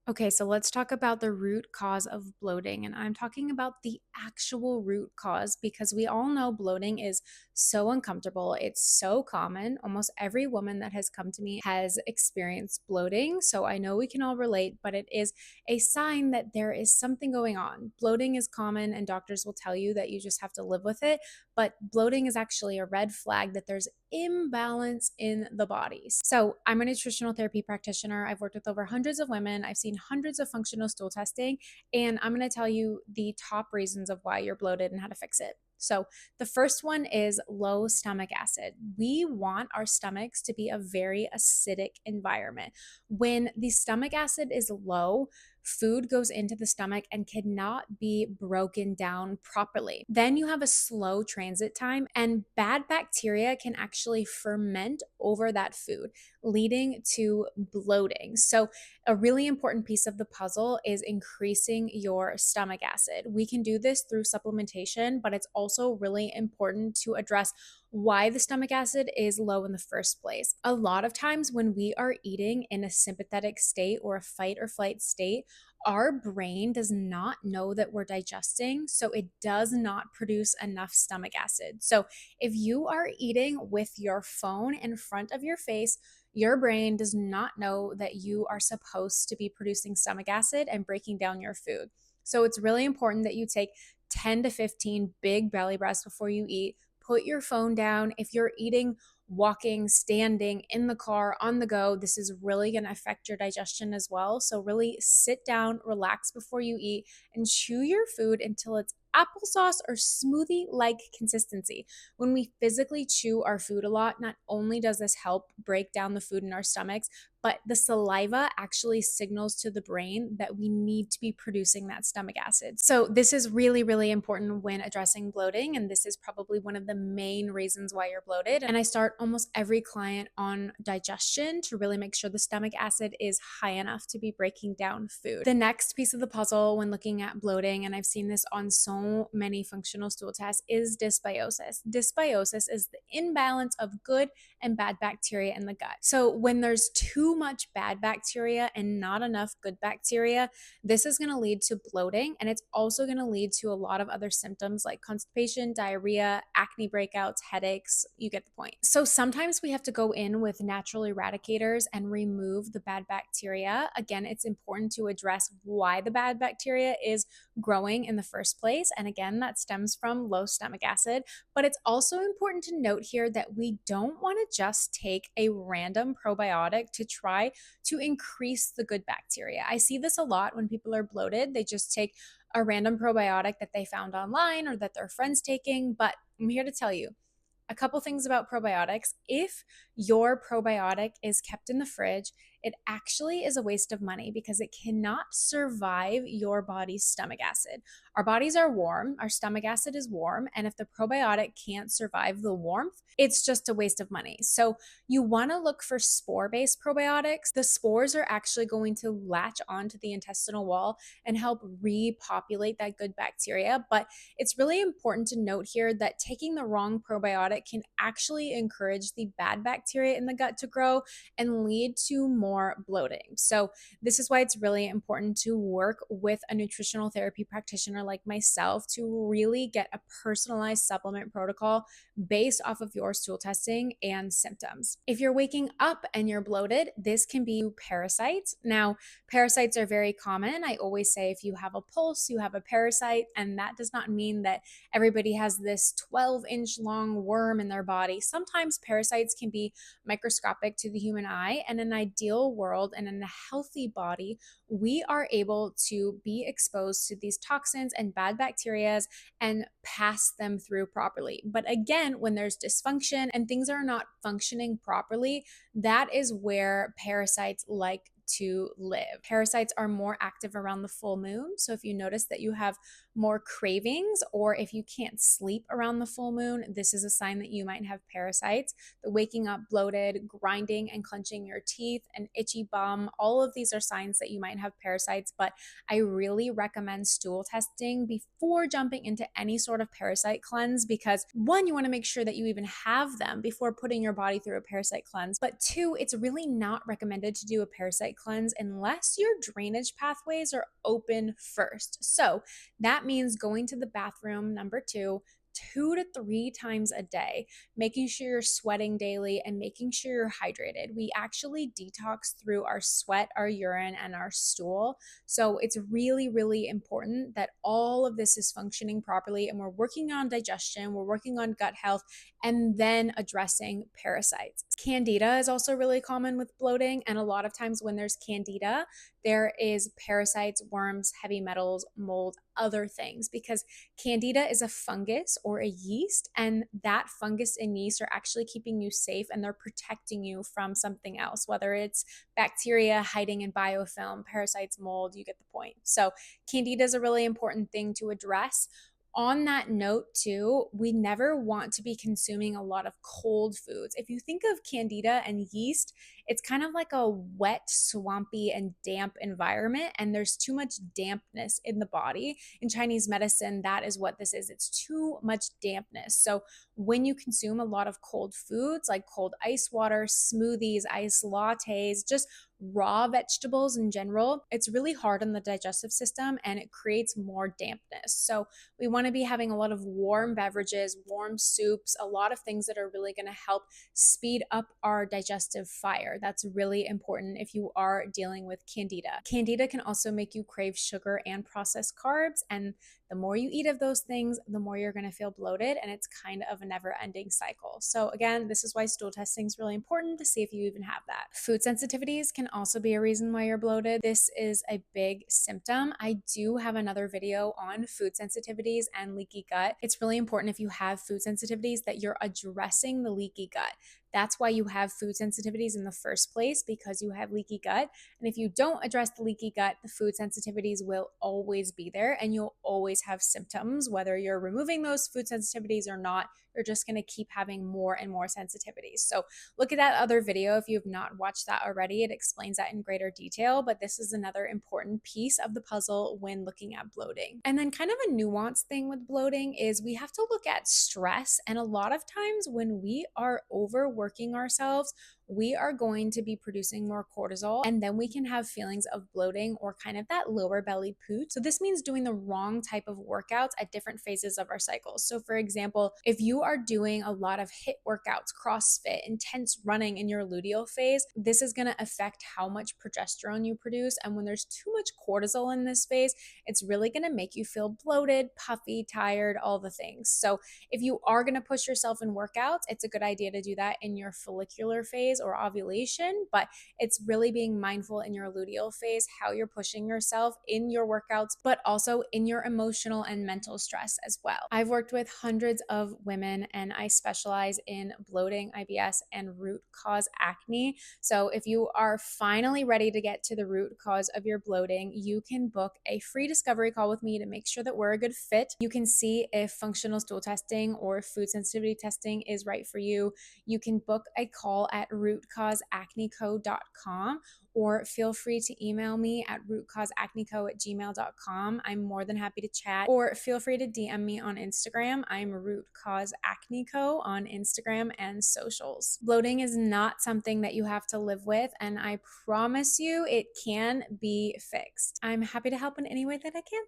Okay, so let's talk about the root cause of bloating. And I'm talking about the actual root cause because we all know bloating is so uncomfortable. It's so common. Almost every woman that has come to me has experienced bloating. So I know we can all relate, but it is a sign that there is something going on. Bloating is common, and doctors will tell you that you just have to live with it. But bloating is actually a red flag that there's imbalance in the body. So, I'm a nutritional therapy practitioner. I've worked with over hundreds of women. I've seen hundreds of functional stool testing, and I'm going to tell you the top reasons of why you're bloated and how to fix it. So, the first one is low stomach acid. We want our stomachs to be a very acidic environment. When the stomach acid is low, food goes into the stomach and cannot be broken down properly. Then you have a slow transit time, and bad bacteria can actually ferment over that food, leading to bloating. So, a really important piece of the puzzle is increasing your stomach acid. We can do this through supplementation, but it's also really important to address why the stomach acid is low in the first place. A lot of times, when we are eating in a sympathetic state or a fight or flight state, our brain does not know that we're digesting, so it does not produce enough stomach acid. So, if you are eating with your phone in front of your face, your brain does not know that you are supposed to be producing stomach acid and breaking down your food. So, it's really important that you take 10 to 15 big belly breaths before you eat. Put your phone down. If you're eating, walking, standing, in the car, on the go, this is really going to affect your digestion as well. So, really sit down, relax before you eat, and chew your food until it's applesauce or smoothie like consistency. When we physically chew our food a lot, not only does this help break down the food in our stomachs, but the saliva actually signals to the brain that we need to be producing that stomach acid. So, this is really, really important when addressing bloating. And this is probably one of the main reasons why you're bloated. And I start almost every client on digestion to really make sure the stomach acid is high enough to be breaking down food. The next piece of the puzzle when looking at bloating, and I've seen this on so many functional stool tests, is dysbiosis. Dysbiosis is the imbalance of good and bad bacteria in the gut. So, when there's too much bad bacteria and not enough good bacteria, this is going to lead to bloating, and it's also going to lead to a lot of other symptoms like constipation, diarrhea, acne breakouts, headaches. You get the point. So, sometimes we have to go in with natural eradicators and remove the bad bacteria. Again, it's important to address why the bad bacteria is growing in the first place. And again, that stems from low stomach acid. But it's also important to note here that we don't want to just take a random probiotic to try to increase the good bacteria. I see this a lot when people are bloated. They just take a random probiotic that they found online or that their friend's taking. But I'm here to tell you a couple things about probiotics. If your probiotic is kept in the fridge, it actually is a waste of money because it cannot survive your body's stomach acid. Our bodies are warm, our stomach acid is warm, and if the probiotic can't survive the warmth, it's just a waste of money. So, you want to look for spore based probiotics. The spores are actually going to latch onto the intestinal wall and help repopulate that good bacteria. But it's really important to note here that taking the wrong probiotic can actually encourage the bad bacteria in the gut to grow and lead to more bloating. So, this is why it's really important to work with a nutritional therapy practitioner like myself to really get a personalized supplement protocol based off of your stool testing and symptoms. If you're waking up and you're bloated, this can be parasites. Now, parasites are very common. I always say if you have a pulse, you have a parasite, and that does not mean that everybody has this 12-inch long worm in their body. Sometimes parasites can be microscopic to the human eye, and in an ideal world and in a healthy body, we are able to be exposed to these toxins and bad bacteria and pass them through properly. But again, when there's dysfunction and things are not functioning properly, that is where parasites like to live. Parasites are more active around the full moon. So if you notice that you have more cravings or if you can't sleep around the full moon, this is a sign that you might have parasites. The waking up bloated, grinding and clenching your teeth, an itchy bum, all of these are signs that you might have parasites. But I really recommend stool testing before jumping into any sort of parasite cleanse because one, you want to make sure that you even have them before putting your body through a parasite cleanse. But two, it's really not recommended to do a parasite parasite cleanse unless your drainage pathways are open first. So that means going to the bathroom, number two, 2 to 3 times a day, making sure you're sweating daily and making sure you're hydrated. We actually detox through our sweat, our urine, and our stool. So it's really, really important that all of this is functioning properly and we're working on digestion, we're working on gut health, and then addressing parasites. Candida is also really common with bloating, and a lot of times when there's candida, there is parasites, worms, heavy metals, mold, other things, because candida is a fungus or a yeast, and that fungus and yeast are actually keeping you safe and they're protecting you from something else, whether it's bacteria hiding in biofilm, parasites, mold, you get the point. So candida is a really important thing to address. On that note, too, we never want to be consuming a lot of cold foods. If you think of candida and yeast, it's kind of like a wet, swampy, and damp environment, and there's too much dampness in the body. In Chinese medicine, that is what this is. It's too much dampness. So when you consume a lot of cold foods like cold ice water, smoothies, ice lattes, just raw vegetables in general, it's really hard on the digestive system and it creates more dampness. So we want to be having a lot of warm beverages, warm soups, a lot of things that are really going to help speed up our digestive fire. That's really important if you are dealing with candida. Candida can also make you crave sugar and processed carbs, and the more you eat of those things, the more you're going to feel bloated, and it's kind of a never-ending cycle. So again, this is why stool testing is really important to see if you even have that. Food sensitivities can also be a reason why you're bloated. This is a big symptom. I do have another video on food sensitivities and leaky gut. It's really important if you have food sensitivities that you're addressing the leaky gut. That's why you have food sensitivities in the first place, because you have leaky gut. And if you don't address the leaky gut, the food sensitivities will always be there and you'll always have symptoms. Whether you're removing those food sensitivities or not, you're just going to keep having more and more sensitivities. So look at that other video if you've not watched that already. It explains that in greater detail, but this is another important piece of the puzzle when looking at bloating. And then kind of a nuanced thing with bloating is we have to look at stress. And a lot of times when we are overworking ourselves, we are going to be producing more cortisol, and then we can have feelings of bloating or kind of that lower belly pooch. So this means doing the wrong type of workouts at different phases of our cycles. So for example, if you are doing a lot of HIIT workouts, CrossFit, intense running in your luteal phase, this is going to affect how much progesterone you produce. And when there's too much cortisol in this phase, it's really going to make you feel bloated, puffy, tired, all the things. So if you are going to push yourself in workouts, it's a good idea to do that in your follicular phase or ovulation, but it's really being mindful in your luteal phase, how you're pushing yourself in your workouts, but also in your emotional and mental stress as well. I've worked with hundreds of women and I specialize in bloating, IBS, and root cause acne. So if you are finally ready to get to the root cause of your bloating, you can book a free discovery call with me to make sure that we're a good fit. You can see if functional stool testing or food sensitivity testing is right for you. You can book a call at rootcauseacneco.com, or feel free to email me at rootcauseacneco@gmail.com. I'm more than happy to chat, or feel free to DM me on Instagram. I'm rootcauseacneco on Instagram and socials. Bloating is not something that you have to live with, and I promise you it can be fixed. I'm happy to help in any way that I can.